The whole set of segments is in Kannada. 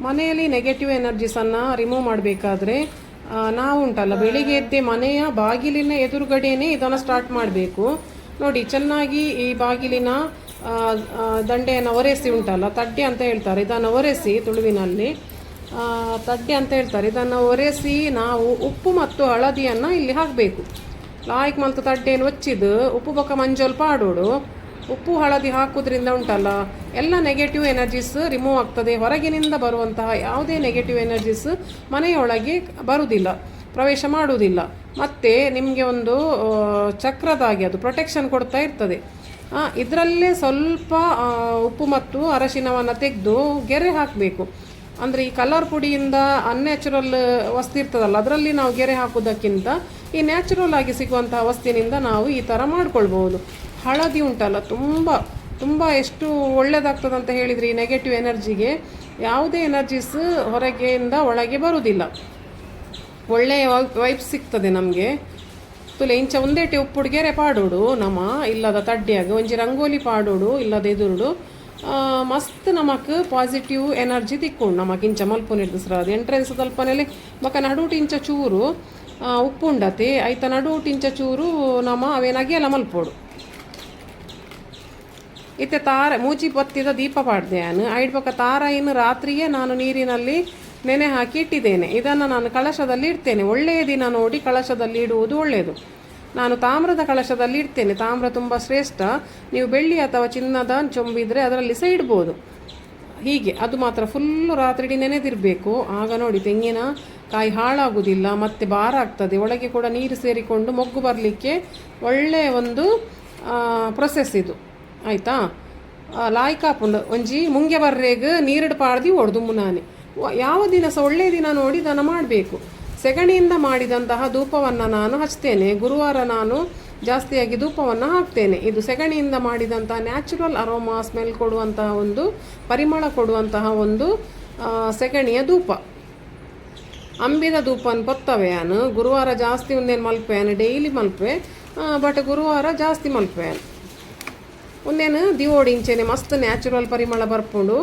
ಮನೆಯಲ್ಲಿ ನೆಗೆಟಿವ್ ಎನರ್ಜೀಸನ್ನು ರಿಮೂವ್ ಮಾಡಬೇಕಾದ್ರೆ ನಾವು ಉಂಟಲ್ಲ, ಬೆಳಿಗ್ಗೆ ಎದ್ದೆ ಮನೆಯ ಬಾಗಿಲಿನ ಎದುರುಗಡೆನೇ ಇದನ್ನು ಸ್ಟಾರ್ಟ್ ಮಾಡಬೇಕು. ನೋಡಿ, ಚೆನ್ನಾಗಿ ಈ ಬಾಗಿಲಿನ ದಂಡೆಯನ್ನು ಒರೆಸಿ ಉಂಟಲ್ಲ, ತಡ್ಡೆ ಅಂತ ಹೇಳ್ತಾರೆ, ಇದನ್ನು ಒರೆಸಿ ತುಳುವಿನಲ್ಲಿ ತಡ್ಡೆ ಅಂತ ಹೇಳ್ತಾರೆ. ಇದನ್ನು ಒರೆಸಿ ನಾವು ಉಪ್ಪು ಮತ್ತು ಹಳದಿಯನ್ನು ಇಲ್ಲಿ ಹಾಕಬೇಕು. ಲಾಯ್ಕ್ ಮಲ್ತು ತಡ್ಡೆಯನ್ನು ಒಚ್ಚಿದ್ದು ಉಪ್ಪು ಬೊಕ್ಕ ಮಂಜೋಲ್ ಪಾಡೋಡು. ಉಪ್ಪು ಹಳದಿ ಹಾಕೋದ್ರಿಂದ ಉಂಟಲ್ಲ, ಎಲ್ಲ ನೆಗೆಟಿವ್ ಎನರ್ಜೀಸ್ ರಿಮೂವ್ ಆಗ್ತದೆ. ಹೊರಗಿನಿಂದ ಬರುವಂತಹ ಯಾವುದೇ ನೆಗೆಟಿವ್ ಎನರ್ಜೀಸ್ ಮನೆಯೊಳಗೆ ಬರುವುದಿಲ್ಲ, ಪ್ರವೇಶ ಮಾಡುವುದಿಲ್ಲ. ಮತ್ತು ನಿಮಗೆ ಒಂದು ಚಕ್ರದಾಗಿ ಅದು ಪ್ರೊಟೆಕ್ಷನ್ ಕೊಡ್ತಾ ಇರ್ತದೆ. ಇದರಲ್ಲೇ ಸ್ವಲ್ಪ ಉಪ್ಪು ಮತ್ತು ಅರಶಿನವನ್ನು ತೆಗೆದು ಗೆರೆ ಹಾಕಬೇಕು. ಅಂದರೆ ಈ ಕಲರ್ ಪುಡಿಯಿಂದ ಅನ್ಯಾಚುರಲ್ ವಸ್ತು ಇರ್ತದಲ್ಲ, ಅದರಲ್ಲಿ ನಾವು ಗೆರೆ ಹಾಕೋದಕ್ಕಿಂತ ಈ ನ್ಯಾಚುರಲ್ ಆಗಿ ಸಿಗುವಂತಹ ವಸ್ತುವಿನಿಂದ ನಾವು ಈ ಥರ ಮಾಡ್ಕೊಳ್ಬೋದು. ಹಳದಿ ಉಂಟಲ್ಲ, ತುಂಬ ಎಷ್ಟು ಒಳ್ಳೆಯದಾಗ್ತದೆ ಅಂತ ಹೇಳಿದರೆ, ಈ ನೆಗೆಟಿವ್ ಎನರ್ಜಿಗೆ ಯಾವುದೇ ಎನರ್ಜೀಸ್ ಹೊರಗೆಯಿಂದ ಒಳಗೆ ಬರುವುದಿಲ್ಲ, ಒಳ್ಳೆಯ ವೈಬ್ಸ್ ಸಿಗ್ತದೆ ನಮಗೆ. ತುಲೆ ಇಂಚ ಒಂದೇಟೆ ಉಪ್ಪುಡ್ಗೆರೆ ಪಾಡೋಡು ನಮ್ಮ ಇಲ್ಲದ ತಡ್ಡಿಯಾಗ ಒಂಜಿ ರಂಗೋಲಿ ಪಾಡೋಡು ಇಲ್ಲದ ಎದುರುಡು ಮಸ್ತ್ ನಮಕ್ ಪಾಸಿಟಿವ್ ಎನರ್ಜಿ ತಿಕ್ಕೊಂಡು ನಮಕ್ ಇಂಚ ಮಲ್ಪೊನಿಡ್ದು ಸರ್. ಅದು ಎಂಟ್ರೆನ್ಸ್ ತಲ್ಪನೆಲೆ ಬೊಕ್ಕ ನಡುಟ್ ಇಂಚ ಚೂರು ಉಪ್ಪು ಉಂಡತೆ ಆಯ್ತ ನಡುಟ್ ಇಂಚ ಚೂರು ನಮ್ಮ ಅವೇನಾಗಿ ಎಲ್ಲ ಮಲ್ಪೋಡು. ಇತ್ತೆ ತಾರ ಮೂಚಿ ಬತ್ತಿದ ದೀಪ ಪಾಡ್ದೆ ನಾನು ಐಡ್ ಬೊಕ್ಕ ತಾರ ಇನ್ನು ರಾತ್ರಿಯೇ ನಾನು ನೀರಿನಲ್ಲಿ ನೆನೆ ಹಾಕಿ ಇಟ್ಟಿದ್ದೇನೆ. ಇದನ್ನು ನಾನು ಕಳಶದಲ್ಲಿ ಇಡ್ತೇನೆ. ಒಳ್ಳೆಯ ದಿನ ನೋಡಿ ಕಳಶದಲ್ಲಿ ಇಡುವುದು ಒಳ್ಳೆಯದು. ನಾನು ತಾಮ್ರದ ಕಳಶದಲ್ಲಿ ಇಡ್ತೇನೆ. ತಾಮ್ರ ತುಂಬ ಶ್ರೇಷ್ಠ. ನೀವು ಬೆಳ್ಳಿ ಅಥವಾ ಚಿನ್ನದ ಚೊಂಬಿದ್ರೆ ಅದರಲ್ಲಿ ಸಹ ಇಡ್ಬೋದು. ಹೀಗೆ ಅದು ಮಾತ್ರ ಫುಲ್ಲು ರಾತ್ರಿ ನೆನೆದಿರಬೇಕು. ಆಗ ನೋಡಿ ತೆಂಗಿನ ಕಾಯಿ ಹಾಳಾಗುವುದಿಲ್ಲ, ಮತ್ತು ಭಾರ ಆಗ್ತದೆ. ಒಳಗೆ ಕೂಡ ನೀರು ಸೇರಿಕೊಂಡು ಮೊಗ್ಗು ಬರಲಿಕ್ಕೆ ಒಳ್ಳೆಯ ಒಂದು ಪ್ರೊಸೆಸ್ ಇದು, ಆಯಿತಾ. ಲಾಯ್ಕಾಪುಂಡು ಒಂಜಿ ಮುಂಗೆ ಬರ್ರೆಗೆ ನೀರಿಡು ಪಾಡ್ದು ಹೊಡೆದು ಮುನಾನೆ. ಯಾವ ದಿನ ಸಹ ಒಳ್ಳೆಯ ದಿನ ನೋಡಿ ಇದನ್ನು ಮಾಡಬೇಕು. ಸೆಗಣಿಯಿಂದ ಮಾಡಿದಂತಹ ಧೂಪವನ್ನು ನಾನು ಹಚ್ತೇನೆ. ಗುರುವಾರ ನಾನು ಜಾಸ್ತಿಯಾಗಿ ಧೂಪವನ್ನು ಹಾಕ್ತೇನೆ. ಇದು ಸೆಗಣಿಯಿಂದ ಮಾಡಿದಂತಹ ನ್ಯಾಚುರಲ್ ಅರೋಮಾ ಸ್ಮೆಲ್ ಕೊಡುವಂತಹ ಒಂದು ಪರಿಮಳ ಕೊಡುವಂತಹ ಒಂದು ಸೆಗಣಿಯ ಧೂಪ. ಅಂಬಿದ ಧೂಪನ ಪೊತ್ತವೆ ನಾನು ಗುರುವಾರ ಜಾಸ್ತಿ ಒಂದೇನು ಮಲ್ಪೆನು, ಡೈಲಿ ಮಲ್ಪೆ, ಬಟ್ ಗುರುವಾರ ಜಾಸ್ತಿ ಮಲ್ಪೆನು. ಒಂದೇನು ದಿವೋಡಿ ಇಂಚೆನೆ ಮಸ್ತ್ ನ್ಯಾಚುರಲ್ ಪರಿಮಳ ಬರ್ಪುಂಡು,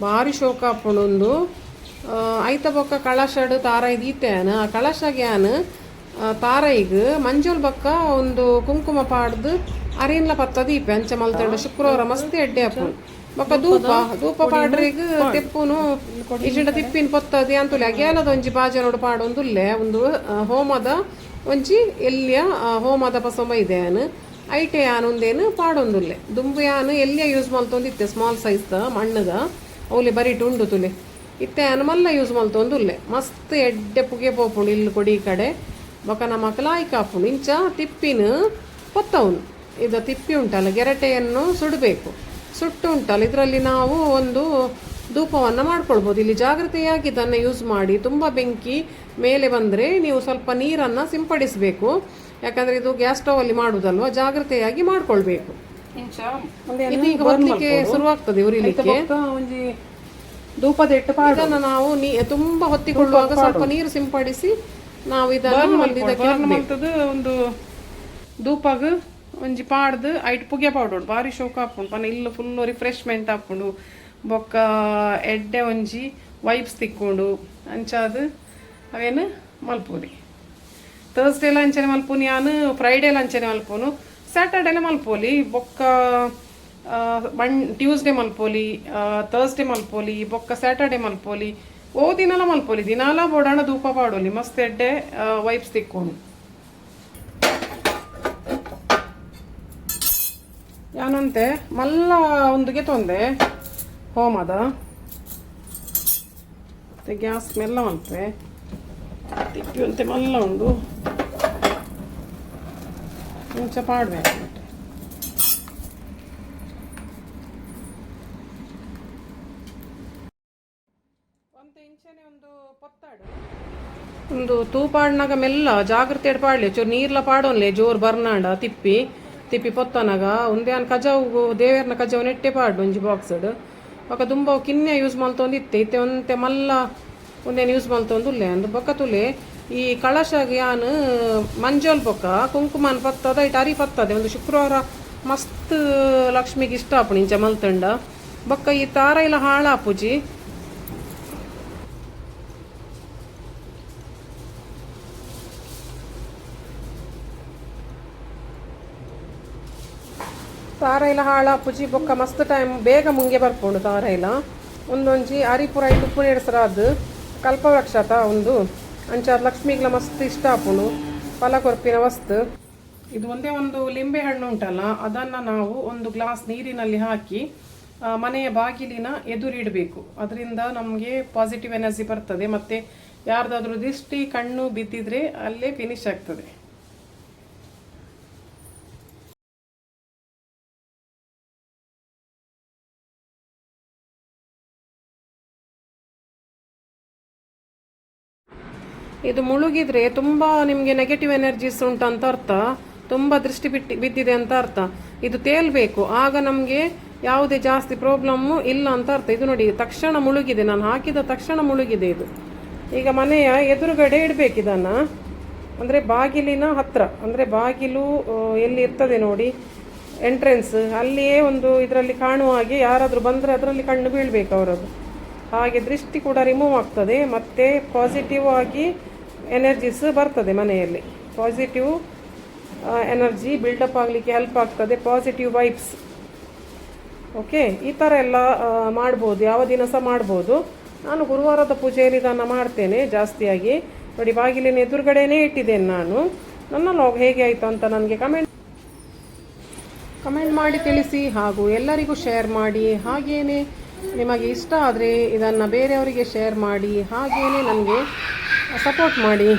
ಭಾರಿ ಶೋಕ ಹಾಕೊಂಡು ಒಂದು ಐತ ಬೊಕ್ಕ ಕಳಶಡ್ ತಾರ ಇದೀತೇನು. ಆ ಕಳಶಗ್ಯಾನು ತಾರೈಗೆ ಮಂಜೂಲ್ ಬೊಕ್ಕ ಒಂದು ಕುಂಕುಮ ಪಾಡ್ದು ಅರಿನ್ಲ ಪತ್ತ ದೀಪ ಅಂಚ ಮಲ್ತಂಡು ಶುಕ್ರವಾರ ಮಸ್ತ್ ಎಡ್ಡೆ ಹಾಪುಂಡು. ಬೊಕ್ಕ ಧೂಪ ಪಾಡ್ರಿಗೆ ತೆಪ್ಪುನು ಇಜಿಂಡ ತಿಪ್ಪಿನ ಪೊತ್ತದಿ ಅಂತುಲೆ ಅಗೇಲದ ಒಂಜಿ ಬಾಜನೋಡು ಪಾಡೊಂದುಲ್ಲೆ ಒಂದು ಹೋಮದ ಒಂಜಿ ಎಲ್ಲಿಯ ಹೋಮದ ಪಸೊಂಬ ಇದೆ ಅನು ಐಟೆ ಯಾನೊಂದೇನು ಪಾಡೊಂದುಲ್ಲೆ ದುಂಬು ಯಾನು ಎಲ್ಲಿಯ ಯೂಸ್ ಮಲ್ತೊಂದಿತ್ತೆ ಸ್ಮಾಲ್ ಸೈಜ್ದ ಮಣ್ಣದ ಅವಲಿ ಬರೀಟ್ ಉಂಡು ತುಲೆ ಇತ್ತೆ ಯಾನು ಮಲ್ಲ ಯೂಸ್ ಮಲ್ತೊಂದುಲ್ಲೆ ಮಸ್ತ್ ಎಡ್ಡೆ ಪುಗೆ ಪೋಪುಂಡು ಇಲ್ಲಿ ಕೊಡಿ ಈ ಕಡೆ ಬೊಕ ನಮಕ್ ಲಾಯ್ಕ್ ಹಾಪುಂಡು ಇಂಚ ತಿಪ್ಪಿನ ಪೊತ್ತವನು. ಇದು ತಿಪ್ಪಿ ಉಂಟಲ್ಲ ಗೆರಟೆಯನ್ನು ಸುಡಬೇಕು. ಸುಟ್ಟು ಉಂಟಲ್ಲ ಇದರಲ್ಲಿ ನಾವು ಒಂದು ಧೂಪವನ್ನು ಮಾಡ್ಕೊಳ್ಬೋದು. ಇಲ್ಲಿ ಜಾಗ್ರತೆಯಾಗಿ ಇದನ್ನು ಯೂಸ್ ಮಾಡಿ. ತುಂಬ ಬೆಂಕಿ ಮೇಲೆ ಬಂದರೆ ನೀವು ಸ್ವಲ್ಪ ನೀರನ್ನು ಸಿಂಪಡಿಸಬೇಕು. ಯಾಕಂದರೆ ಇದು ಗ್ಯಾಸ್ ಸ್ಟವಲ್ಲಿ ಮಾಡುವುದಲ್ವ, ಜಾಗ್ರತೆಯಾಗಿ ಮಾಡ್ಕೊಳ್ಬೇಕು. ಇದೀಗ ಹೊರಲಿಕ್ಕೆ ಶುರುವಾಗ್ತದೆ ಉರಿಲಿಕ್ಕೆ. ಧೂಪದ ಇಟ್ಟು ಇದನ್ನು ನಾವು ತುಂಬ ಹೊತ್ತಿಕೊಳ್ಳುವಾಗ ಸ್ವಲ್ಪ ನೀರು ಸಿಂಪಡಿಸಿ ನಾವು ಇದನ್ನು ಒಂದು ಧೂಪಗ ಒಂಜಿ ಪಾಡ್ದು ಐಟ್ ಪುಗೆ ಪಾಡೋಡು ಭಾರಿ ಶೋಕ ಹಾಕೊಂಡು ಪನ ಇಲ್ಲ ಫುಲ್ಲು ರಿಫ್ರೆಶ್ಮೆಂಟ್ ಹಾಕೊಂಡು ಬೊಕ್ಕ ಎಡ್ಡೆ ಒಂಜಿ ವೈಬ್ಸ್ ತಿಕ್ಕೊಂಡು ಅಂಚಾದು ಅವೇನು ಮಲ್ಪೂರಿ. ಥರ್ಸ್ಡೇಲ ಅಂಚನೆ ಮಲ್ಪೂನಿ ನಾನು, ಫ್ರೈಡೇಲ ಅಂಚನೆ ಮಲ್ಪೋನು, ಸ್ಯಾಟರ್ಡೇಲ ಮಲ್ಪೋಲಿ, ಬೊಕ್ಕ ಟ್ಯೂಸ್ಡೇ ಮಲ್ಪೋಲಿ, ಥರ್ಸ್ಡೇ ಮಲ್ಪೋಲಿ, ಬೊಕ್ಕ ಸ್ಯಾಟರ್ಡೇ ಮಲ್ಪೋಲಿ, ಓ ದಿನಾಲ ಮಲ್ಪೋಲಿ. ದಿನಾಲ ಬೋಡಾಣ ಧೂಪ ಪಾಡೋಲಿ ಮಸ್ತ್ ಎಡ್ಡೆ ವೈಬ್ಸ್ ತಿಕ್ಕೊಂಡು. ಯಾನಂತೆ ಮಲ್ಲ ಒಂದಿಗೆ ತೊಂದೆ ಹೋಮದ ಗ್ಯಾಸ್ ಮೆಲ್ಲ ಮಲ್ಪೆ ತಿಪ್ಪಿ ಅಂತೆ ಮಲ್ಲ ಉಂಡು ಮುಂಚ ಪಾಡ್ಬೇಕು. ಒಂದು ತೂಪಾಡ್ನಾಗ ಮೆಲ್ಲ ಜಾಗ್ರತೆ ಪಾಡ್ಲೆ ಚೂರು ನೀರ್ಲ ಪಾಡೋನ್ಲೆ ಜೋರು ಬರ್ನಾಂಡ ತಿಪ್ಪಿ ಪೊತ್ತನಾಗ ಒಂದೇನು ಕಜಾವು ದೇವೇರ್ನ ಕಜಾವು ನೆಟ್ಟೆ ಪಾಡು ಒಂಜಿ ಬಾಕ್ಸಡ್ ಬೊಕ್ಕ ತುಂಬ ಕಿನ್ನೆ ಯೂಸ್ ಮಲ್ತೊಂದಿತ್ತೆ ಇತ್ತೆ ಒಂತೆ ಮಲ್ಲ ಒಂದೇನು ಯೂಸ್ ಮಲ್ತೊಂದುಲ್ಲೆ ಅಂದು ಬೊಕ್ಕ ತುಲೆ ಈ ಕಳಶಗೆ ಯಾನು ಮಂಜೋಲ್ ಬೊಕ್ಕ ಕುಂಕುಮನ ಪತ್ತದ ಇಟ್ಟು ಅರಿ ಪತ್ತದೆ ಒಂದು ಶುಕ್ರವಾರ ಮಸ್ತ್ ಲಕ್ಷ್ಮಿಗೆ ಇಷ್ಟ ಆಪುಣಿ ಇಂಚ ಮಲ್ತಂಡ ಬೊಕ್ಕ ಈ ತಾರ ಇಲ್ಲ ಹಾಳಾಪುಜಿ ತಾರೈಲ ಹಾಳ ಪುಜಿ ಬೊಕ್ಕ ಮಸ್ತ್ ಟೈಮ್ ಬೇಗ ಮುಂಗೆ ಬರ್ಕೊಂಡು ತಾರೈಲ ಒಂದೊಂಜಿ ಆರಿಪುರ ಐಟು ಉಪ್ಪು ನೆಡ್ಸರಾದು ಕಲ್ಪವೃಕ್ಷತ ಒಂದು ಅಂಚಾದ ಲಕ್ಷ್ಮಿಗ್ಲ ಮಸ್ತ್ ಇಷ್ಟ ಆಪುಂಡು ಫಲ ಕೊರ್ಪಿನ ವಸ್ತು. ಇದು ಒಂದೇ ಒಂದು ಲಿಂಬೆ ಹಣ್ಣು ಉಂಟಲ್ಲ, ಅದನ್ನು ನಾವು ಒಂದು ಗ್ಲಾಸ್ ನೀರಿನಲ್ಲಿ ಹಾಕಿ ಮನೆಯ ಬಾಗಿಲಿನ ಎದುರಿಡಬೇಕು. ಅದರಿಂದ ನಮಗೆ ಪಾಸಿಟಿವ್ ಎನರ್ಜಿ ಬರ್ತದೆ. ಮತ್ತು ಯಾರ್ದಾದ್ರೂ ದೃಷ್ಟಿ ಕಣ್ಣು ಬಿದ್ದಿದ್ರೆ ಅಲ್ಲೇ ಫಿನಿಶ್ ಆಗ್ತದೆ. ಇದು ಮುಳುಗಿದ್ರೆ ತುಂಬ ನಿಮಗೆ ನೆಗೆಟಿವ್ ಎನರ್ಜೀಸ್ ಉಂಟಂತ ಅರ್ಥ, ತುಂಬ ದೃಷ್ಟಿ ಬಿದ್ದಿದೆ ಅಂತ ಅರ್ಥ. ಇದು ತೇಲ್ಬೇಕು, ಆಗ ನಮಗೆ ಯಾವುದೇ ಜಾಸ್ತಿ ಪ್ರಾಬ್ಲಮ್ಮು ಇಲ್ಲ ಅಂತ ಅರ್ಥ. ಇದು ನೋಡಿ ತಕ್ಷಣ ಮುಳುಗಿದೆ, ನಾನು ಹಾಕಿದ ತಕ್ಷಣ ಮುಳುಗಿದೆ ಇದು. ಈಗ ಮನೆಯ ಎದುರುಗಡೆ ಇಡಬೇಕು ಇದನ್ನು, ಅಂದರೆ ಬಾಗಿಲಿನ ಹತ್ರ, ಅಂದರೆ ಬಾಗಿಲು ಎಲ್ಲಿ ಇರ್ತದೆ ನೋಡಿ ಎಂಟ್ರೆನ್ಸ್, ಅಲ್ಲಿಯೇ ಒಂದು ಇದರಲ್ಲಿ ಕಾಣುವ ಹಾಗೆ ಯಾರಾದರೂ ಬಂದರೆ ಅದರಲ್ಲಿ ಕಣ್ಣು ಬೀಳಬೇಕು ಅವರದ್ದು. ಹಾಗೆ ದೃಷ್ಟಿ ಕೂಡ ರಿಮೂವ್ ಆಗ್ತದೆ ಮತ್ತು ಪಾಸಿಟಿವ್ ಆಗಿ ಎನರ್ಜೀಸ್ ಬರ್ತದೆ ಮನೆಯಲ್ಲಿ. ಪಾಸಿಟಿವ್ ಎನರ್ಜಿ ಬಿಲ್ಡಪ್ ಆಗಲಿಕ್ಕೆ ಹೆಲ್ಪ್ ಆಗ್ತದೆ, ಪಾಸಿಟಿವ್ ವೈಬ್ಸ್. ಓಕೆ, ಈ ಥರ ಎಲ್ಲ ಮಾಡ್ಬೋದು, ಯಾವ ದಿನ ಸಹ ಮಾಡ್ಬೋದು. ನಾನು ಗುರುವಾರದ ಪೂಜೆಯಲ್ಲಿ ಇದನ್ನು ಮಾಡ್ತೇನೆ ಜಾಸ್ತಿಯಾಗಿ. ನೋಡಿ ಬಾಗಿಲಿನ ಎದುರುಗಡೆನೇ ಇಟ್ಟಿದ್ದೇನೆ ನಾನು. ನನ್ನ ಲಾಗ್ ಹೇಗೆ ಆಯಿತು ಅಂತ ನನಗೆ ಕಮೆಂಟ್ ಮಾಡಿ ತಿಳಿಸಿ, ಹಾಗೂ ಎಲ್ಲರಿಗೂ ಶೇರ್ ಮಾಡಿ. ಹಾಗೇನೆ ನಿಮಗೆ ಇಷ್ಟ ಆದರೆ ಇದನ್ನು ಬೇರೆಯವರಿಗೆ ಶೇರ್ ಮಾಡಿ, ಹಾಗೇನೆ ನನಗೆ ಸಪೋರ್ಟ್ ಮಾಡಿ.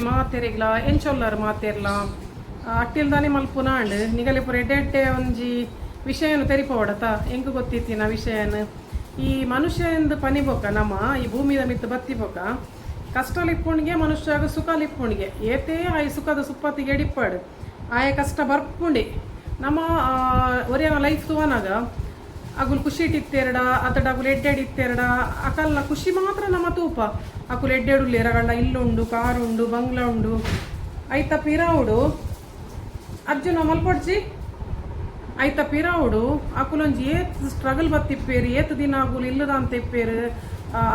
ಮಾತೆರೆಗ್ಲ ಎಂಚೊಲ್ಲರು ಮಾತೆರ್ಲ ಅಟ್ಟಿಲ್ದಾನೆ ಮಲ್ಪುನಾಂಡ್ ನಿಗಲೆ ಪುರ ಎಡ್ಡೆ ಒಂಜಿ ವಿಷಯನು ತೆರಿಪೋಡತ ಹೆಂಗೆ ಗೊತ್ತಿತ್ತಿನ ವಿಷಯನ. ಈ ಮನುಷ್ಯಂದು ಪನಿ ಬೊಕ್ಕ ನಮ್ಮ ಈ ಭೂಮಿದ ಮಿತ್ತು ಬತ್ತಿ ಬೊಕ್ಕ ಕಷ್ಟಲಿಪ್ಪುಣಿಗೆ ಮನುಷ್ಯಾಗ ಸುಖಲಿಪ್ಪುಣಿಗೆ ಏತೇ ಆಯ್ ಸುಖದ ಸುಪ್ಪತ್ತಿಗೆ ಎಡಿಪ್ಪಾಡು ಆಯ ಕಷ್ಟ ಬರ್ಪುಂಡೆ ನಮ್ಮ ಒರೆಯ ಲೈಫ್ ತುವನಾಗ ಅಗುಲ್ ಖುಷಿ ಇಟ್ಟಿತ್ತೆರಡ ಅತಡ ಅಗುಲ್ ಎಡ್ಡೆಡ್ ಇತ್ತೆರಡ ಅಕಲ್ನ ಖುಷಿ ಮಾತ್ರ ನಮ್ಮ ತೂಪ. ಅಕುಲ್ ಎಡ್ಡೆಡುಲ್ಲಿ ಎರಗಂಡ ಇಲ್ಲುಂಡು, ಕಾರುಂಡು, ಬಂಗ್ಲಾ ಉಂಡು, ಐತ ಪಿರಾವುಡು ಅರ್ಜುನ ಮಲ್ಪೊಡ್ಜಿ ಐತ ಪಿರಾವುಡು ಅಕುಲೊಂಜಿ ಏತ್ ಸ್ಟ್ರಗಲ್ ಬತ್ತಿಪ್ಪೇರು, ಏತ್ ದಿನ ಅಗುಲ್ ಇಲ್ಲದ ಅಂತ ಇಪ್ಪೇರು,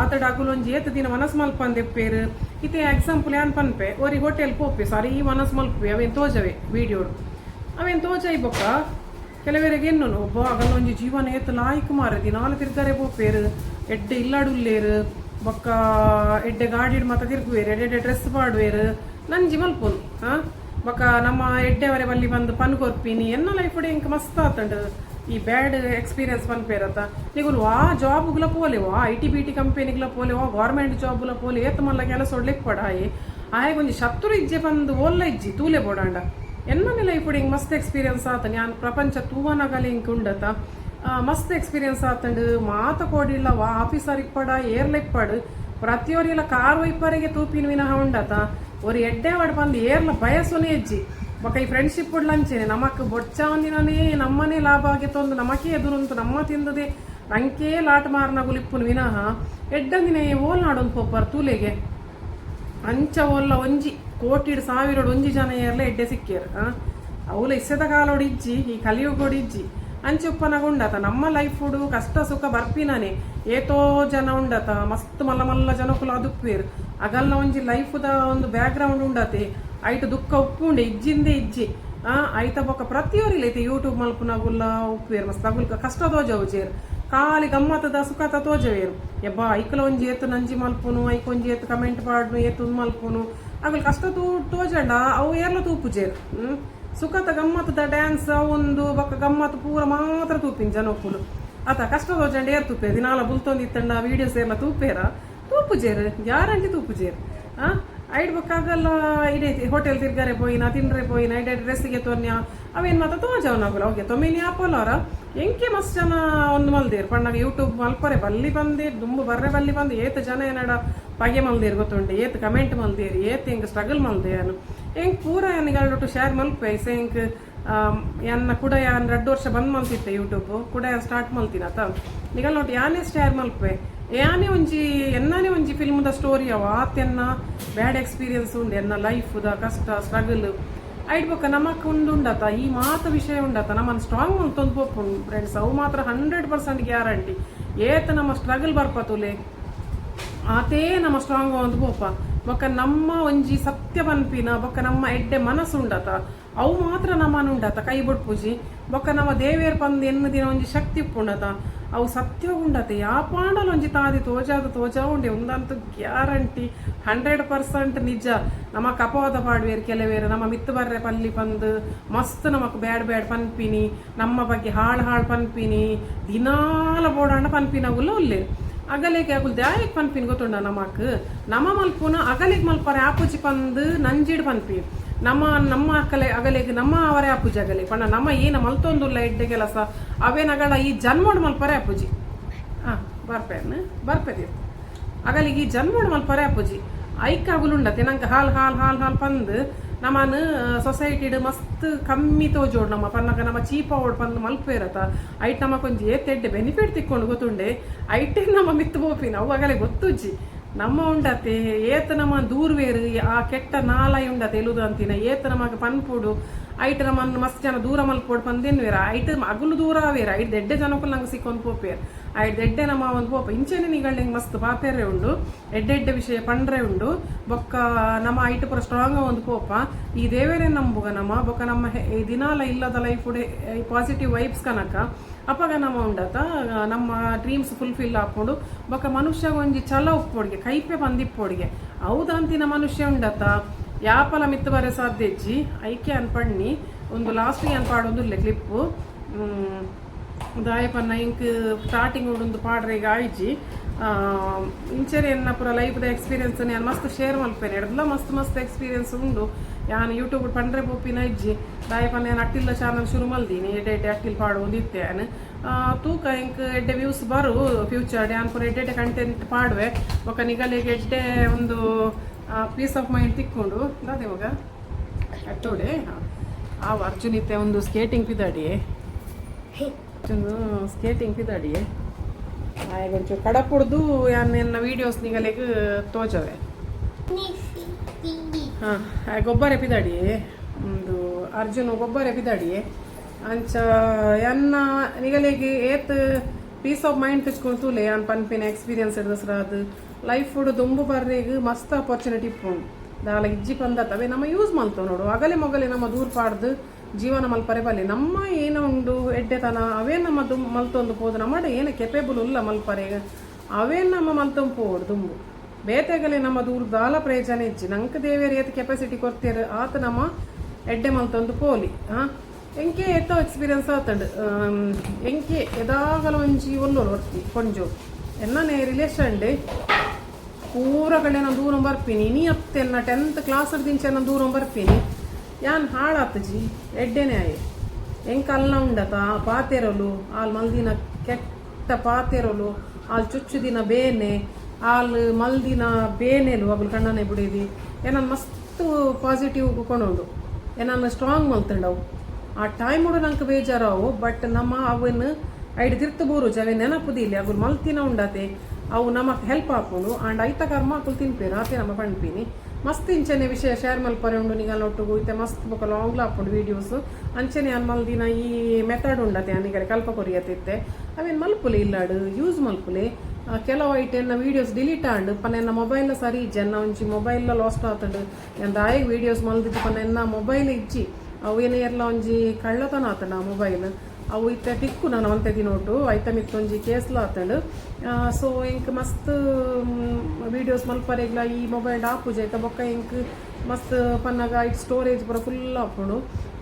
ಅತಡ ಅಗುಲೊಂಜಿ ಏತ್ ದಿನ ಮನಸ್ ಮಲ್ಪಂದಿಪ್ಪೇರು. ಇತ್ತೆ ಎಕ್ಸಾಂಪಲ್ ಏನ್ ಪನ್ಪೆ ಒರಿ ಹೋಟೆಲ್ ಪೋಪೆ ಸಾರಿ ಈ ಮನಸ್ ಮಲ್ಪೆ ಅವೇನು ತೋಜವೆ ವೀಡಿಯೋಡು ಅವೇನು ತೋಜ ಇಬ್ಬೊಕ್ಕ ಕೆಲವರಿಗೆ ಎನ್ನು ಒಬ್ಬ ಅಗಲ್ಲೊಂಜಿ ಜೀವನ ಏತ್ ಲಾಯ್ಕ್ ಮಾರ ದಿನಾಲು ತಿರ್ಗಾರೆ ಪೋಪೇರು, ಎಡ್ಡೆ ಇಲ್ಲಾಡುಲ್ಲೇರು, ಬೊಕ್ಕ ಎಡ್ಡೆ ಗಾಡಿಡ್ ಮಾತ ತಿರ್ಗುವೇರು, ಎಡ್ಡೆ ಡ್ರೆಸ್ ಪಾಡುವೇರು, ನಂಜಿ ಮಲ್ಪೊನು ಬೊಕ್ಕ ನಮ್ಮ ಎಡ್ಡೆವರೆ ಬಲ್ಲಿ ಬಂದು ಪನ್ ಕೊರ್ಪಿನಿ ಎನ್ನ ಲೈಫ್ ಇಂಕ ಮಸ್ತ್ ಆತಂಡು. ಈ ಬ್ಯಾಡ್ ಎಕ್ಸ್ಪೀರಿಯನ್ಸ್ ಪನ್ಪೇರತ್ತ ನಿಗುಲು ಆ ಜಾಬ್ಗಳ ಪೋಲೆವಾ, IT BT ಕಂಪೆನಿಗಳ ಪೋಲೆವಾ, ಗೌರ್ಮೆಂಟ್ ಜಾಬ್ಗಳ ಪೋಲೆ ಏತ್ ಮಲ್ಲ ಕೆಲಸ ಒಡ್ಲಿಕ್ಕೆ ಪಡ ಆಯಗೊಂಜಿ ಶತ್ರು ಇಜ್ಜೆ ಬಂದು ಓಲ್ಲ ಇಜ್ಜಿ ತೂಲೆ ಬೋಡಾಂಡ ಎನ್ನ ಲೈಫ್ ಹಿಂಗೆ ಮಸ್ತ್ ಎಕ್ಸ್ಪೀರಿಯನ್ಸ್ ಆತ. ನಾನು ಪ್ರಪಂಚ ತೂವನಗಲಿ ಹಿಂಗೆ ಉಂಡತ ಮಸ್ತ್ ಎಕ್ಸ್ಪೀರಿಯನ್ಸ್ ಆತಂಡು. ಮಾತ ಕೋಡಿಲ್ಲ ವಾ ಆಫೀಸರ್ ಇಪ್ಪಡ ಏರ್ಲ ಇಪ್ಪಡು ಪ್ರತಿಯೊರಿಲ್ಲ ಕಾರ್ ವೈಪರಿಗೆ ತೂಪಿನ ವಿನಃ ಉಂಡತ ஒரு ಎಡ್ಡೆ ವಾಡ್ ಬಂದು ಏರ್ಲ ಬಯಸುನೇ ಹೆಜ್ಜಿ ಬೊಕ್ಕ ಈ ಫ್ರೆಂಡ್ಶಿಪ್ ಉಡ್ಲಂಚೇನೆ ನಮಕ್ ಬೊಚ್ಚ ಒಂದಿನೇ ನಮ್ಮನೆ ಲಾಭ ಆಗಿತ್ತೊಂದು ನಮಕೆ ಎದುರುಂಟು ನಮ್ಮ ತಿಂದದೆ ನಂಕೇ ಲಾಟ್ ಮಾರ್ನ ಗುಲಿಪ್ಪುನು ವಿನಃ ಎಡ್ಡಂದಿನೇ ಓಲ್ ನಾಡೊಂದು ಪೋಪರ್ ತೂಲೆಗೆ ಅಂಚ ಓಲ್ಲ ಒಂಜಿ ಕೋಟಿಡ್ ಸಾವಿರೋಡು ಒಂಜಿ ಜನ ಏರ್ಲ ಎಡ್ಡೆ ಸಿಕ್ಕೇರು. ಅವಳು ಇಸದ ಕಾಲೋಡು ಇಜ್ಜಿ ಈ ಕಲಿಯುಗೋಡು ಇಜ್ಜಿ ಅಂಚೆ ಉಪ್ಪನಾಗ ಉಂಡತ ನಮ್ಮ ಲೈಫ್ ಉಡು ಕಷ್ಟ ಸುಖ ಬರ್ಪಿನಾನೆ ಏತೋ ಜನ ಉಂಡತ ಮಸ್ತ್ ಮಲ್ಲ ಮಲ್ಲ ಜನಕುಲ ಅದುಪ್ಪೇರು ಅಗಲ್ನ ಒಂಜಿ ಲೈಫ್ದ ಒಂದು ಬ್ಯಾಕ್ ಗ್ರೌಂಡ್ ಉಂಡತೆ ಐಟ್ ದುಃಖ ಉಪ್ಪುಂಡೆ ಇಜ್ಜಿಂದೆ ಇಜ್ಜಿ ಐತ ಬೊಕ್ಕ ಪ್ರತಿಯೊರಿಲ್ಲ ಐತೆ ಯೂಟ್ಯೂಬ್ ಮಲ್ಪುನಾಗುಲ್ಲ ಉಪ್ಪೇರು ಮಸ್ತ್ ಅಗುಲ್ ಕಷ್ಟ ತೋಜವು ಚೇರು ಖಾಲಿ ಗಮ್ಮತ್ತದ ಸುಖತ ತೋಜವೇರು ಎಬ್ಬ ಐಕಲ ಒಂಜಿ ಏತು ನಂಜಿ ಮಲ್ಪುನು ಐಕೊಂಜಿ ಏತು ಕಮೆಂಟ್ ಪಾಡ್ನು ಏತು ಮಲ್ಪುನು ಅಗುಲ್ ಕಷ್ಟ ತೋಜಂಡ ಅವು ಏರ್ಲ ತೂಪುಜೇರು ಸುಖತ ಗಮ್ಮತ್ತದ ಡ್ಯಾನ್ಸ್ ಒಂದು ಬೊಕ್ಕ ಗಮ್ಮತ್ತು ಪೂರ ಮಾತ್ರ ತೂಪಿನ ಜನಕ್ಕುಲು ಆತ ಕಷ್ಟ ತೋಜಂಡ ಏರ್ ತೂಪೇರು ದಿನಾಲ ಬುಲ್ತೊಂದಿತ್ತಂಡ ವೀಡಿಯೋಸ್ ಎಲ್ಲ ತೂಪೇರ ತೂಪುಜೇರು ಗ್ಯಾರಂಟಿ ತೂಪುಜೇರು ಐಡ್ ಬೊಕ್ಕಾಗಲ್ಲ ಇಡೈತಿ ಹೋಟೆಲ್ ತಿರ್ಗಾರೆ ಪೋಯಿನ ತಿನ್ರೆ ಪೋಯಿನ ಐಡೆ ಡ್ರೆಸ್ಸಿಗೆ ತೋರ್ನ್ಯ ಅವೇನು ಮಾತ ತೋಜವನಾಗಲ್ಲ ಓಕೆ ತೊಮ್ಮಿನಿ ಆಪೋಲವರ ಎಂಕೆ ಮಸ್ತ್ ಜನ ಒಂದು ಮಲ್ದೇರು ಪಣ್ಣಾಗ ಯೂಟ್ಯೂಬ್ ಮಲ್ಪರೆ ಬಲ್ಲಿ ಬಂದೆ ದುಂಬು ಬರ್ರೆ ಬಲ್ಲಿ ಬಂದು ಏತ್ ಜನ ಏನಡ ಪಗೆ ಮಲ್ದೇರು ಗೊತ್ತುಂಟು ಏತ್ ಕಮೆಂಟ್ ಮಲ್ದೇರು ಏತ್ ಹಿಂಗೆ ಸ್ಟ್ರಗಲ್ ಮಲ್ದೇನು ಹೆಂಗೆ ಪೂರ ಏನಿಗಳ್ಟು ಶೇರ್ ಮಲ್ಪೆ ಹೆಂಗೆ ಎನ್ನ ಕೂಡ ಯಾನ್ 2 ವರ್ಷ ಬಂದ್ ಮಲ್ತಿತ್ತೆ ಯೂಟ್ಯೂಬ್ ಕೂಡ ಸ್ಟಾರ್ಟ್ ಮಲ್ತೀನತ ನಿಗಲ್ ನೋಟ್ ಯಾನೇ ಶೇರ್ ಮಲ್ಪೆ ಯಾನೇ ಒಂಜಿ ಎನ್ನಾನೇ ಒಂಜಿ ಫಿಲ್ಮ್ದ ಸ್ಟೋರಿ ಅವ ಆತೆನ್ನ ಬ್ಯಾಡ್ ಎಕ್ಸ್ಪೀರಿಯನ್ಸ್ ಉಂಡು ಎನ್ನ ಲೈಫ್ದ ಕಷ್ಟ ಸ್ಟ್ರಗಲ್ ಐಡ್ ಬೊಕ್ಕ ನಮಕ್ ಉಂಡುಂಡತ ಈ ಮಾತ ವಿಷಯ ಉಂಡತ ನಮ್ಮನ್ನು ಸ್ಟ್ರಾಂಗ್ ಮಲ್ತೊಂದು ಪೋಪುಂಡು ಫ್ರೆಂಡ್ಸ್ ಅವು ಮಾತ್ರ 100% ಗ್ಯಾರಂಟಿ ಏತ್ ನಮ್ಮ ಸ್ಟ್ರಗಲ್ ಬರ್ಪತುಲೆ ಆತೇ ನಮ್ಮ ಸ್ಟ್ರಾಂಗ್ ಒಂದು ಬೋಪ ಬೊಕ್ಕ ನಮ್ಮ ಒಂಜಿ ಸತ್ಯ ಪನ್ಪಿನ ಬೊಕ್ಕ ನಮ್ಮ ಎಡ್ಡೆ ಮನಸ್ಸುಂಡತ ಅವು ಮಾತ್ರ ನಮ್ಮನುಂಡತ ಕೈ ಬುಡ್ಪುಜಿ ಬೊಕ್ಕ ನಮ್ಮ ದೇವಿಯರ್ ಪಂದ್ ಎನ್ನು ದಿನ ಒಂಜಿ ಶಕ್ತಿ ಉಂಡತ ಅವು ಸತ್ಯ ಉಂಡತೆ ಯಾಪಾಂಡಲ ಒಂಜಿ ತಾದಿ ತೋಜಾ ಉಂಡೆ ಒಂದಂತೂ ಗ್ಯಾರಂಟಿ 100% ನಿಜ. ನಮ್ಮ ಕಪವಾದ ಪಾಡ್ವೇರು ಕೆಲವೇರು ನಮ್ಮ ಮಿತ್ತು ಬರ್ರೆ ಪಲ್ಲಿ ಪಂದು ಮಸ್ತ್ ನಮಕ್ ಬ್ಯಾಡ್ ಪನ್ಪಿನಿ ನಮ್ಮ ಬಗ್ಗೆ ಹಾಳು ಪನ್ಪಿನಿ ದಿನಾಲ ಬೋಡಾಂಡ ಪನ್ಪಿನಗುಲ್ಲ ಉಲ್ಲೆ ಅಗಲೇಗೆ ಅಗುಲ್ ದ್ಯಾಯಕ್ ಪನ್ಪಿನ್ ಗೊತ್ತುಂಡ ನಮಕ್ ನಮ್ಮ ಮಲ್ಪುನ ಅಗಲಿಗೆ ಮಲ್ಪರೆ ಆಪುಜಿ ಪಂದು ನಂಜಿಡ್ ಪನ್ಪಿ ನಮ್ಮ ಅಕ್ಕಲೆ ಅಗಲಿಗೆ ನಮ್ಮ ಅವರೇ ಆಪುಜಿ ಅಗಲಿ ಪಂಡ ನಮ್ಮ ಏನ ಮಲ್ತೊಂದುಲ್ಲ ಎಡ್ಡೆ ಕೆಲಸ ಅವೇನಗಳ ಈ ಜನ್ಮೋಡ್ ಮಲ್ಪರೆ ಆಪುಜಿ ಬರ್ಪೇದಿ ಅಗಲಿಗೆ ಈ ಜನ್ಮೋಡ್ ಮಲ್ಪರೆ ಆಪುಜಿ ಐಕ್ ಅಗುಲುಂಡತೆ ನಂಗೆ ಹಾಲ್ ಪಂದು ನಮ್ಮನ್ ಸೊಸೈಟಿಡ್ ಮಸ್ತ್ ಕಮ್ಮಿ ತೋಜೋಡ್ ನಮ್ಮ ಪನ್ನಗ ನಮ್ಮ ಚೀಪ ಓಡ್ ಪಂದು ಮಲ್ಪೇರತ ಐಟ್ ನಮ್ಮ ಕೊಂಚ ಏತೆಡ್ಡೆ ಬೆನಿಫಿಟ್ ತಿಕ್ಕೊಂಡು ಗೊತ್ತುಂಡೆ ಐಟೇ ನಮ್ಮ ಮಿತ್ತು ಬೋಪಿನ ಅವು ಆಗಲೇ ಗೊತ್ತುಜ್ಜಿ ನಮ್ಮ ಉಂಡತೆ ಏತ ನಮ್ಮ ದೂರ್ವೇರು ಆ ಕೆಟ್ಟ ನಾಲಾಯಿ ಉಂಡತೆ ಎಲುದು ಅಂತಿನ ಏತ ನಮಗೆ ಪನ್ಪುಡು ಐಟ್ ನಮ್ಮನ್ನು ಮಸ್ತ್ ಜನ ದೂರ ಮಲ್ಪೋಡು ಪಂದೇನ್ವೇರ ಐಟ್ ಅಗುಲು ದೂರ ಆವೇರ ಐಟ್ ದೆಡ್ಡೆ ಜನಕ್ಕೂ ನಂಗೆ ಸಿಕ್ಕೊಂದು ಪೋಪೇರ್ ಐಟ್ ದೆಡ್ಡೆ ನಮ್ಮ ಒಂದು ಪೋಪ ಇಂಚೆನೆ ನಿಗಳ್ಳಿಂಗ್ ಮಸ್ತ್ ಪಾಪೇರೆ ಉಂಡು ಎಡ್ಡೆಡ್ಡೆ ವಿಷಯ ಪಂಡ್ರೆ ಉಂಡು ಬೊಕ್ಕ ನಮ್ಮ ಐಟ್ ಪುರ ಸ್ಟ್ರಾಂಗ್ ಒಂದು ಪೋಪ ಈ ದೇವೇರೇ ನಂಬುಗ ನಮ್ಮ ಬೊಕ್ಕ ನಮ್ಮ ಈ ದಿನಾಲ ಇಲ್ಲದ ಲೈಫ್ ಈ ಪಾಸಿಟಿವ್ ವೈಬ್ಸ್ ಕನಕ ಅಪಗ ನಮ್ಮ ಉಂಡತ ನಮ್ಮ ಡ್ರೀಮ್ಸ್ ಫುಲ್ಫಿಲ್ ಹಾಕೊಂಡು ಬೊಕ್ಕ ಮನುಷ್ಯ ಒಂಜಿ ಛಲ ಉಪ್ಪೊಡಿಗೆ ಕೈಪೆ ಬಂದಿಪ್ಪೊಡಿಗೆ ಹೌದಂತಿನ ಮನುಷ್ಯ ಉಂಡತ ಯಾಪಲ ಮಿತ್ತು ಬರೆ ಸಾಧ್ಯಜ್ಜಿ ಐಕೆ ಅನ್ಪಣ್ಣಿ ಒಂದು ಲಾಸ್ಟಿಗೆ ಅನ್ಪಾಡೊಂದು ಕ್ಲಿಪ್ಪು ದಾಯಪನ್ನ ಇಂಕ್ ಸ್ಟಾರ್ಟಿಂಗ್ ಒಂದು ಪಾಡ್ರೆ ಈಗ ಆಯ್ಜಿ ಇಂಚೆರೆ ಎನ್ನ ಪೂರ ಲೈಫ್ದ ಎಕ್ಸ್ಪೀರಿಯನ್ಸ್ ನಾನು ಮಸ್ತ್ ಶೇರ್ ಮಲ್ಪೇನೆ ಎಡ್ಲ ಮಸ್ತ್ ಎಕ್ಸ್ಪೀರಿಯನ್ಸ್ ಉಂಡು ಯಾನು ಯೂಟ್ಯೂಬ್ ಪಂಡ್ರೆ ಪೋಪಿನ ಇಜ್ಜಿ ದಾಯಪನ್ನ ನಾನು ಅಟ್ಟಿಲ್ಲ ಚಾನಲ್ ಶುರು ಮಲ್ದೀನಿ ಎಡ್ಡೆ ಅಟ್ಟಿಲ್ ಪಾಡು ಒಂದಿತ್ತೇನು ತೂಕ ಇಂಕ್ ಎಡ್ಡೆ ವ್ಯೂಸ್ ಬರು ಫ್ಯೂಚರ್ ಯಾನ್ ಪೂರ ಎಡ್ಡೆ ಕಂಟೆಂಟ್ ಪಾಡುವೆ ಒಕ್ಕ ನಿಗಲಿಗೆ ಎಡ್ಡೆ ಒಂದು ಪೀಸ್ ಆಫ್ ಮೈಂಡ್ ತಿಕ್ಕೊಂಡು ಅದೇ ಮಗ ಅಟ್ಟೋಡೆ ಆ ಅರ್ಜುನಿತ್ತೆ ಒಂದು ಸ್ಕೇಟಿಂಗ್ ಪಿದಾಡಿಯೇ ಸ್ಕೇಟಿಂಗ್ ಪಿದಾಡಿಯೇ ಒಂಚೂರು ಕಡಪುಡ್ದು ಯಾನೆನ್ನ ವೀಡಿಯೋಸ್ ನಿಗಲಿಗೆ ತೋಜವೆ ಹಾಂ ಗೊಬ್ಬರ ಪಿದಾಡಿಯೇ ಒಂದು ಅರ್ಜುನ್ ಗೊಬ್ಬರ ಪಿದಾಡಿಯೇ ಅಂಚ ಎನ್ನ ನಿಗಲಿಗೆ ಏತ್ ಪೀಸ್ ಆಫ್ ಮೈಂಡ್ ತೆಚ್ಕೊಂಡು ತೂಲೆ ಯಾನ್ ಪನ್ಪಿನ ಎಕ್ಸ್ಪೀರಿಯನ್ಸ್ ಹಿಡಿದಸ್ರ ಅದು ಲೈಫ್ ಫುಡ್ ದುಂಬು ಬರ್ರಿಗೆ ಮಸ್ತ್ ಆಪರ್ಚುನಿಟಿ ಇಪ್ಪುಂಡು ದಾಲ ಇಜ್ಜಿ ಪಂದತ್ತವೆ ನಮ್ಮ ಯೂಸ್ ಮಲ್ತವೆ ನೋಡು ಅಗಲೆ ಮೊಗಲೆ ನಮ್ಮ ದೂರ ಪಾಡ್ದು ಜೀವನ ಮಲ್ಪರೆ ಬಲ್ಲಿ ನಮ್ಮ ಏನೋ ಉಂಡು ಎಡ್ಡೆತನ ಅವೇ ನಮ್ಮ ಮಲ್ತೊಂದು ಪೋದು ನಮ್ಮ ಏನು ಕೆಪೇಬಲ್ ಇಲ್ಲ ಮಲ್ಪರೆಗೆ ಅವೇ ನಮ್ಮ ಮಲ್ತೊಂದು ಪೋಡು ದುಂಬು ಬೇತೆಗಲೆ ನಮ್ಮ ದೂರ ದಾಲ ಪ್ರಯೋಜನ ಇಜ್ಜಿ ನಂಗೆ ದೇವೇರು ಏತ್ ಕೆಪಾಸಿಟಿ ಕೊಡ್ತೀರ ಆತ ನಮ್ಮ ಎಡ್ಡೆ ಮಲ್ತೊಂದು ಪೋಲಿ ಎಂಕೆ ಎತ್ತೋ ಎಕ್ಸ್ಪೀರಿಯನ್ಸ್ ಆತಂಡು ಎಂಕೆ ಎದಾಗಲ ಒಂಜಿ ಒಲ್ಲೋಳು ಹೊರ್ತಿ ಕೊಂಜು ಎನ್ನನೇ ರಿಲೇಷನ್ ಡೇ ಪೂರ ಕಡೆ ನಾನು ದೂರ ಬರ್ಪೀನಿ ನೀ ಅತ್ತೆನ್ನ 10th ಕ್ಲಾಸ್ ದಿಂಚೆ ನಾನು ದೂರ ಬರ್ಪೀನಿ ಯಾನ್ ಹಾಳಾತಜಿ ಎಡ್ಡೆನೆ ಆಯೆ ಎಂಕ ಅಲ್ಲ ಉಂಡತ ಪಾತೆರಲು ಆಲ್ ಮಲ್ದಿನ ಕೆಟ್ಟ ಪಾತೆರಲು ಆಲ್ ಚುಚ್ಚುದಿನ ಬೇನೆ ಆಲ್ ಮಲ್ದಿನ ಬೇನೆಲು ಅವುಲು ಕಣ್ಣನೆ ಬಿಡಿದಿ ಏನನ್ ಮಸ್ತ್ ಪಾಸಿಟಿವ್ ಕೊಂಡೋಡು ಏನನ್ನ ಸ್ಟ್ರಾಂಗ್ ಮಲ್ತಂಡವು ಆ ಟೈಮ್ ಉಡು ನಂಗೆ ಬೇಜಾರವು ಬಟ್ ನಮ್ಮ ಅವನ್ನ ಐದು ತಿರ್ತು ಬೋರು ಜವೆ ನೆನಪುದಿಲ್ಲ ಅಗುಲು ಮಲ್ತಿನ ಉಂಡತೆ ಅವು ನಮಗೆ ಹೆಲ್ಪ್ ಹಾಕೊಂಡು ಆಂಡ್ ಐತ ಕರ್ಮ ಹಾಕಲು ತಿನ್ಪೇನು ಆತೆ ನಮ್ಮ ಪಣ್ಪೀನಿ ಮಸ್ತ್ ಇಂಚನೆ ವಿಷಯ ಶೇರ್ ಮಲ್ಪರೆ ಉಂಡು ನಿಗಲ್ ಒಟ್ಟಿಗೂ ಇತ್ತೆ ಮಸ್ತ್ ಬೊಕ ಲಾಂಗ್ಲ ಹಾಕೊಂಡು ವೀಡಿಯೋಸ್ ಅಂಚನೆ ಅನ್ ಮಲ್ದಿನ ಈ ಮೆಥಡ್ ಉಂಡತೆ ಅನಿಗಡೆ ಕಲ್ಪ ಕೊರಿಯತ್ತಿತ್ತೆ ಅವೇನು ಮಲ್ಪುಲೆ ಇಲ್ಲಾಡು ಯೂಸ್ ಮಲ್ಪುಲೆ ಕೆಲವು ಐಟೆನ್ನ ವೀಡಿಯೋಸ್ ಡಿಲೀಟ್ ಆಂಡು ಪನ್ನ ಮೊಬೈಲ್ ಸರಿ ಇಜ್ಜಿ ಒಂಚಿ ಮೊಬೈಲ್ ಲಾಸ್ಟ್ ಆತಂಡು ನಾನು ದಾಯಿಗೆ ವೀಡಿಯೋಸ್ ಮಲ್ದಿದ್ದು ಪನ್ನ ಮೊಬೈಲ್ ಇಜ್ಜಿ ಅವು ಏನೆಲ್ಲ ಒಂಜಿ ಕಳ್ಳತನ ಆತಂಡು ಆ ಮೊಬೈಲ್ ಅವು ಇತ್ತೆ ಟಿಕ್ಕು ನಾನು ಒಂತೆ ನೋಟು ಐತ ಮಿತ್ತೊಂಜಿ ಕೇಸ್ಲ ಆತಂಡು ಸೊ ಇಂಕ್ ಮಸ್ತ್ ವೀಡಿಯೋಸ್ ಮಲ್ಪರೆಗ್ಲ ಈ ಮೊಬೈಲ್ ಆಪುಜೆ ಐತ ಬೊಕ್ಕ ಇಂಕ್ ಮಸ್ತ್ ಪನ್ನಗ ಇಟ್ ಸ್ಟೋರೇಜ್ ಪೂರ ಫುಲ್ ಹಾಕೊಂಡು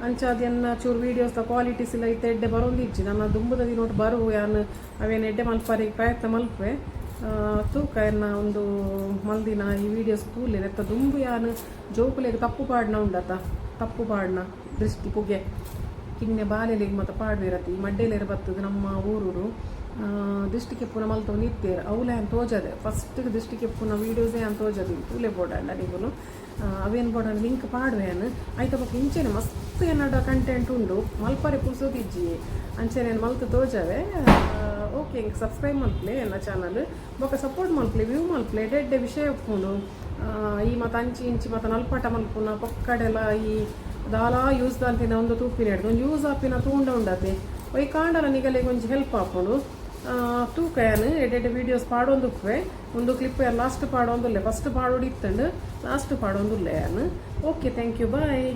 ಅಂಚ ಅದನ್ನ ಚೂರು ವೀಡಿಯೋಸ್ದ ಕ್ವಾಲಿಟೀಸ್ ಇಲ್ಲ ಐತೆ ಎಡ್ಡೆ ಬರೋಂದಿಜ್ಜಿ ನನ್ನ ದುಂಬುದ ನೋಟ್ ಬರು ಯಾನು ಅವೇನು ಎಡ್ಡೆ ಮಲ್ಪರೆಗೆ ಪ್ರಯತ್ನ ಮಲ್ಪೆ ತೂಕ ಎನ್ನ ಒಂದು ಮಲ್ದಿನ ಈ ವೀಡಿಯೋಸ್ ತೂಲೆ ಎತ್ತ ದುಂಬು ಯಾನು ಜೋಕುಲೆಗೆ ತಪ್ಪು ಪಾಡ್ನ ಉಂಡತ ತಪ್ಪು ಪಾಡ್ನ ದೃಷ್ಟಿ ಪುಗೆ ಕಿನ್ನೆ ಬಾಲೆಲಿಗೆ ಮತ್ತು ಪಾಡ್ವಿರತಿ ಈ ಮಡ್ಡೆಲೇರು ಬರ್ತದೆ ನಮ್ಮ ಊರೂರು ದಿಷ್ಟಿಗೆ ಪುನ ಮಲ್ತವ್ ನಿತ್ತೇರು ಅವಲೇ ಅಂತ ತೋಜದೆ ಫಸ್ಟಿಗೆ ದಿಷ್ಟಿಗೆ ಪುನ ವೀಡಿಯೋಸೇ ಅಂತ ತೋಜದಿ ತೂಲೆ ಬೋಡಲ್ಲ ನೀವು ಅವೇನು ಬೋಡ ಲಿಂಕ್ ಪಾಡುವೇನು ಆಯ್ತ ಬೊಕ್ಕ ಇಂಚೆನೆ ಮಸ್ತ್ ಏನಾಡ ಕಂಟೆಂಟ್ ಉಂಡು ಮಲ್ಪರೆ ಪುಲ್ಸೋದಿಜ್ಜಿ ಅಂಚೆನೇನು ಮಲ್ತು ತೋಜವೆ ಓಕೆ ಹಿಂಗೆ ಸಬ್ಸ್ಕ್ರೈಬ್ ಮಲ್ಪ್ಲೆ ಎಲ್ಲ ಚಾನಲ್ ಬೊಕ್ಕ ಸಪೋರ್ಟ್ ಮಲ್ಪ್ಲೆ ವ್ಯೂ ಮಲ್ಪ್ಲೆ ಎಡ್ಡೆ ವಿಷಯ ಒಪ್ಕೊಂಡು ಈ ಮತ್ತು ಅಂಚಿ ಇಂಚಿ ಮತ್ತು ನಲ್ಪಟ ಮಲ್ಪುನ ಪೊಕ್ಕಡೆಲ್ಲ ಈ ದಾಲಾ ಯೂಸ್ ದಂತಿನ ಒಂದು ತೂಪಿನ ಹಿಡ್ದು ಒಂದು ಯೂಸ್ ಆಪಿನ ತೂಂಡ ಉಂಡತೆ ಒಯ್ ಕಾಂಡಲ ನಿಗಲಿಗೆ ಒಂಜಿ ಹೆಲ್ಪ್ ಹಾಕೊಂಡು ತೂಕಯಾನು ಎಡೆಡೆ ವೀಡಿಯೋಸ್ ಪಾಡೊಂದುಕ್ವೆ ಒಂದು ಕ್ಲಿಪ್ ಲಾಸ್ಟ್ ಪಾಡೊಂದುಲ್ಲೆ ಫಸ್ಟ್ ಪಾಡೋಡು ಇತ್ತಂಡು ಲಾಸ್ಟ್ ಪಾಡೊಂದುಲ್ಲೆ ಯಾನು ಓಕೆ ಥ್ಯಾಂಕ್ ಯು ಬಾಯ್.